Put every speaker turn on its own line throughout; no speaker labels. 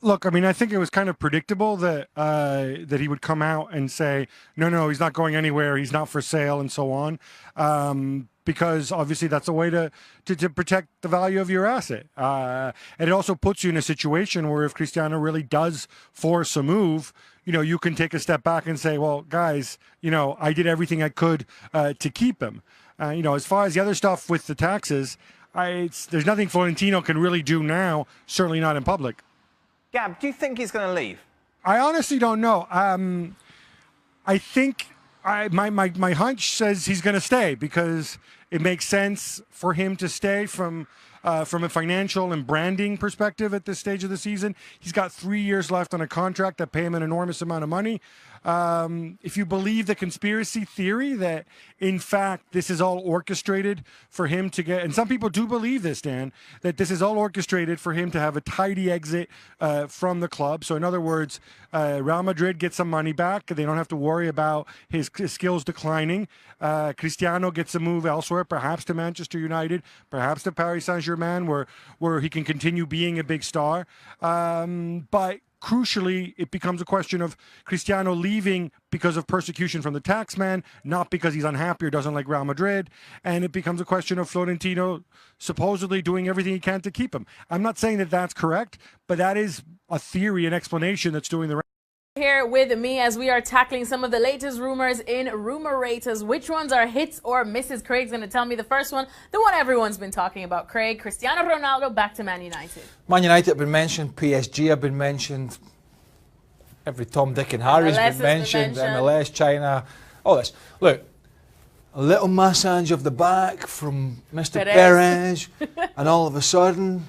Look, I mean, I think it was kind of predictable that that he would come out and say, no, he's not going anywhere. He's not for sale, and so on. Because obviously that's a way to protect the value of your asset. And it also puts you in a situation where if Cristiano really does force a move, you can take a step back and say, well, guys, I did everything I could to keep him. As far as the other stuff with the taxes, there's nothing Florentino can really do now, certainly not in public.
Gab, do you think he's going to leave?
I honestly don't know. I think my hunch says he's going to stay because it makes sense for him to stay from a financial and branding perspective at this stage of the season. He's got 3 years left on a contract that pay him an enormous amount of money. If you believe the conspiracy theory that, in fact, this is all orchestrated for him to get, and some people do believe this, Dan, that this is all orchestrated for him to have a tidy exit from the club. So, in other words, Real Madrid gets some money back. They don't have to worry about his skills declining. Cristiano gets a move elsewhere, perhaps to Manchester United, perhaps to Paris Saint-Germain, where he can continue being a big star. But crucially, it becomes a question of Cristiano leaving because of persecution from the taxman, not because he's unhappy or doesn't like Real Madrid. And it becomes a question of Florentino supposedly doing everything he can to keep him. I'm not saying that that's correct, but that is a theory, an explanation that's doing the
here with me as we are tackling some of the latest rumors in Rumor Raters. Which ones are hits or misses? Craig's going to tell me the first one, the one everyone's been talking about. Craig, Cristiano Ronaldo back to Man United.
Man United have been mentioned, PSG have been mentioned, every Tom, Dick and Harry's been mentioned, MLS, China, all this. Look, a little massage of the back from Mr. Perez and all of a sudden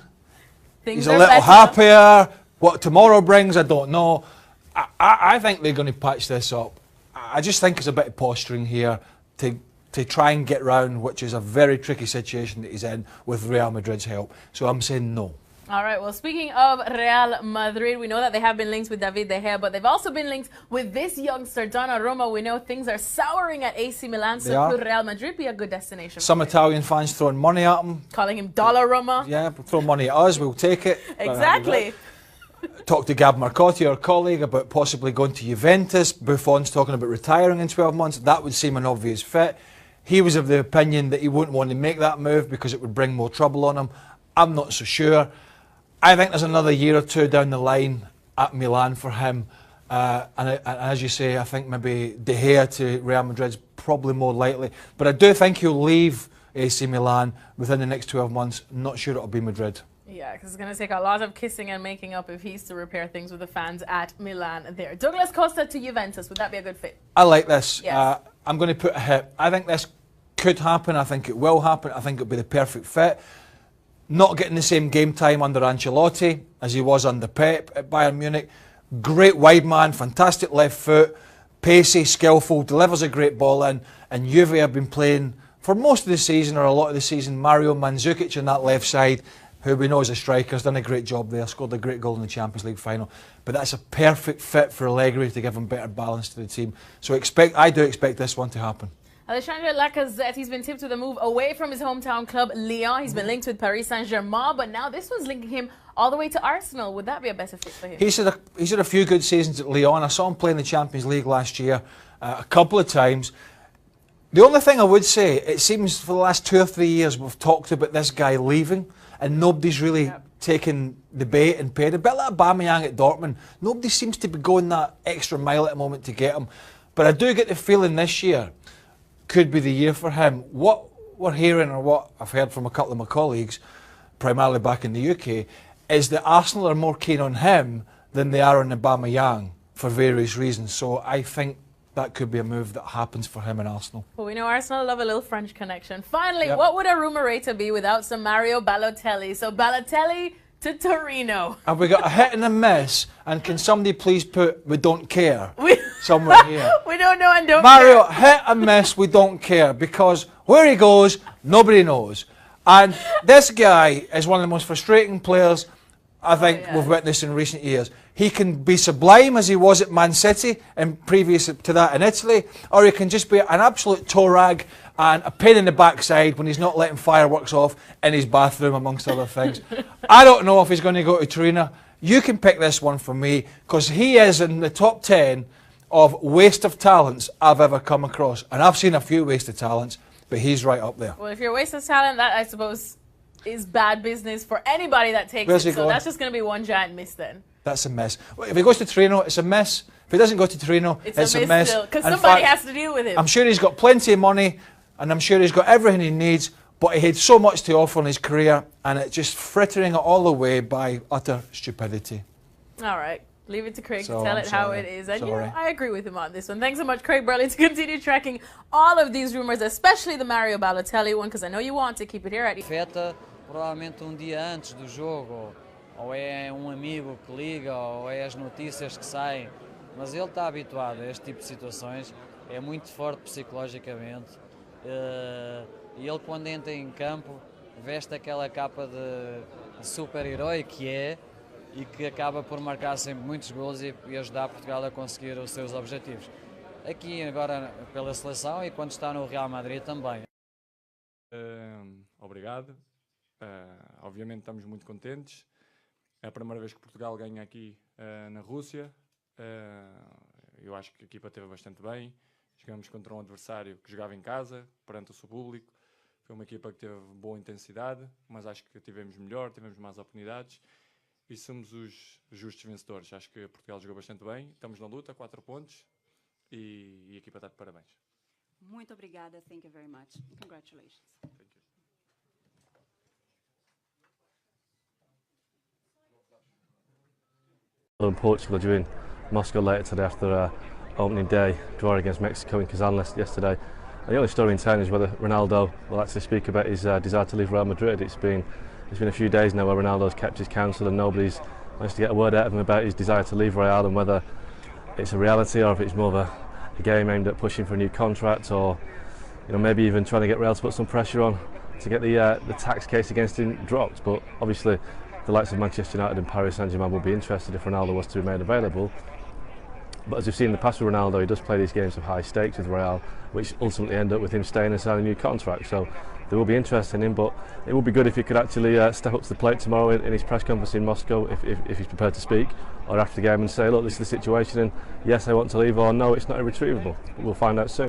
he's a little happier. What tomorrow brings, I don't know. I think they're going to patch this up. I just think it's a bit of posturing here to try and get round, which is a very tricky situation that he's in with Real Madrid's help. So I'm saying no.
All right, well, speaking of Real Madrid, we know that they have been linked with David De Gea, but they've also been linked with this youngster, Donnarumma. We know things are souring at AC Milan, so could Real Madrid be a good destination?
Some Italian fans throwing money at him.
Calling him Dollarumma.
Yeah, throw money at us, we'll take it.
Exactly.
Talked to Gab Marcotti, our colleague, about possibly going to Juventus. Buffon's talking about retiring in 12 months. That would seem an obvious fit. He was of the opinion that he wouldn't want to make that move because it would bring more trouble on him. I'm not so sure. I think there's another year or two down the line at Milan for him. And as you say, I think maybe De Gea to Real Madrid's probably more likely. But I do think he'll leave AC Milan within the next 12 months. Not sure it'll be Madrid.
Yeah, because it's going to take a lot of kissing and making up if he's to repair things with the fans at Milan there. Douglas Costa to Juventus, would that be a good fit?
I like this.
Yes.
I'm going to put a hit. I think this could happen. I think it will happen. I think it'll be the perfect fit. Not getting the same game time under Ancelotti as he was under Pep at Bayern Munich. Great wide man, fantastic left foot, pacey, skillful, delivers a great ball in. And Juve have been playing for most of the season or a lot of the season Mario Mandzukic on that left side, who we know is a striker, has done a great job there, scored a great goal in the Champions League final. But that's a perfect fit for Allegri to give him better balance to the team. So I do expect this one to happen.
Alexandre Lacazette, he's been tipped with a move away from his hometown club, Lyon. He's been linked with Paris Saint-Germain, but now this one's linking him all the way to Arsenal. Would that be a better fit for him?
He's had a few good seasons at Lyon. I saw him play in the Champions League last year a couple of times. The only thing I would say, it seems for the last 2 or 3 years we've talked about this guy leaving, and nobody's really taken the bait and paid. A bit like Aubameyang at Dortmund. Nobody seems to be going that extra mile at the moment to get him. But I do get the feeling this year could be the year for him. What we're hearing, or what I've heard from a couple of my colleagues, primarily back in the UK, is that Arsenal are more keen on him than they are on Aubameyang for various reasons. So I think that could be a move that happens for him in Arsenal.
Well, we know Arsenal love a little French connection. Finally, what would a rumour rater be without some Mario Balotelli? So Balotelli to Torino.
Have we got a hit and a miss? And can somebody please put "we don't care" somewhere here?
We don't know and don't
Mario,
care.
hit and miss, we don't care, because where he goes, nobody knows. And this guy is one of the most frustrating players I think we've witnessed in recent years. He can be sublime as he was at Man City and previous to that in Italy, or he can just be an absolute toe rag and a pain in the backside when he's not letting fireworks off in his bathroom, amongst other things. I don't know if he's going to go to Torino. You can pick this one for me because he is in the top 10 of waste of talents I've ever come across. And I've seen a few wasted talents, but he's right up there.
Well, if you're a waste of talent, that I suppose is bad business for anybody that takes
Where's
it.
he
So
going?
that's just going to be one giant miss then.
That's a mess. Well, if he goes to Torino, it's a mess. If he doesn't go to Torino, it's a mess.
Because
In
somebody
fact,
has to deal with him.
I'm sure he's got plenty of money, and I'm sure he's got everything he needs, but he had so much to offer in his career, and it's just frittering it all away by utter stupidity.
All right. Leave it to Craig
So,
to tell
I'm
it how
sorry.
it is. And
Sorry.
I agree with him on this one. Thanks so much, Craig Burley, to continue tracking all of these rumors, especially the Mario Balotelli one, because I know you want to keep it here at
Afeta provavelmente dia antes do jogo, ou é amigo que liga, ou é as notícias que saem, mas ele está habituado a este tipo de situações, é muito forte psicologicamente, e ele quando entra em campo veste aquela capa de super-herói que é, e que acaba por marcar sempre muitos gols e ajudar Portugal a conseguir os seus objetivos. Aqui agora pela seleção e quando está no Real Madrid também.
Obrigado. Obviamente estamos muito contentes. É a primeira vez que Portugal ganha aqui na Rússia. Eu acho que a equipa esteve bastante bem. Jogamos contra um adversário que jogava em casa, perante o seu público. Foi uma equipa que teve boa intensidade, mas acho que tivemos melhor, tivemos mais oportunidades. E somos os justos vencedores. Acho que Portugal jogou bastante bem. Estamos na luta, 4 pontos. E a equipa está de parabéns.
Muito obrigada. Thank you very much. Congratulations.
Thank you.
In Portugal, due in Moscow later today after opening day draw against Mexico in Kazan yesterday. And the only story in town is whether Ronaldo will actually speak about his desire to leave Real Madrid. It's been a few days now where Ronaldo's kept his counsel and nobody's managed to get a word out of him about his desire to leave Real and whether it's a reality or if it's more of a game aimed at pushing for a new contract, or maybe even trying to get Real to put some pressure on to get the tax case against him dropped. But obviously the likes of Manchester United and Paris Saint-Germain will be interested if Ronaldo was to be made available. But as we've seen in the past with Ronaldo, he does play these games of high stakes with Real, which ultimately end up with him staying and signing a new contract. So there will be interest in him, but it would be good if he could actually step up to the plate tomorrow in his press conference in Moscow, if he's prepared to speak, or after the game and say, look, this is the situation, and yes, I want to leave, or no, it's not irretrievable. But we'll find out soon.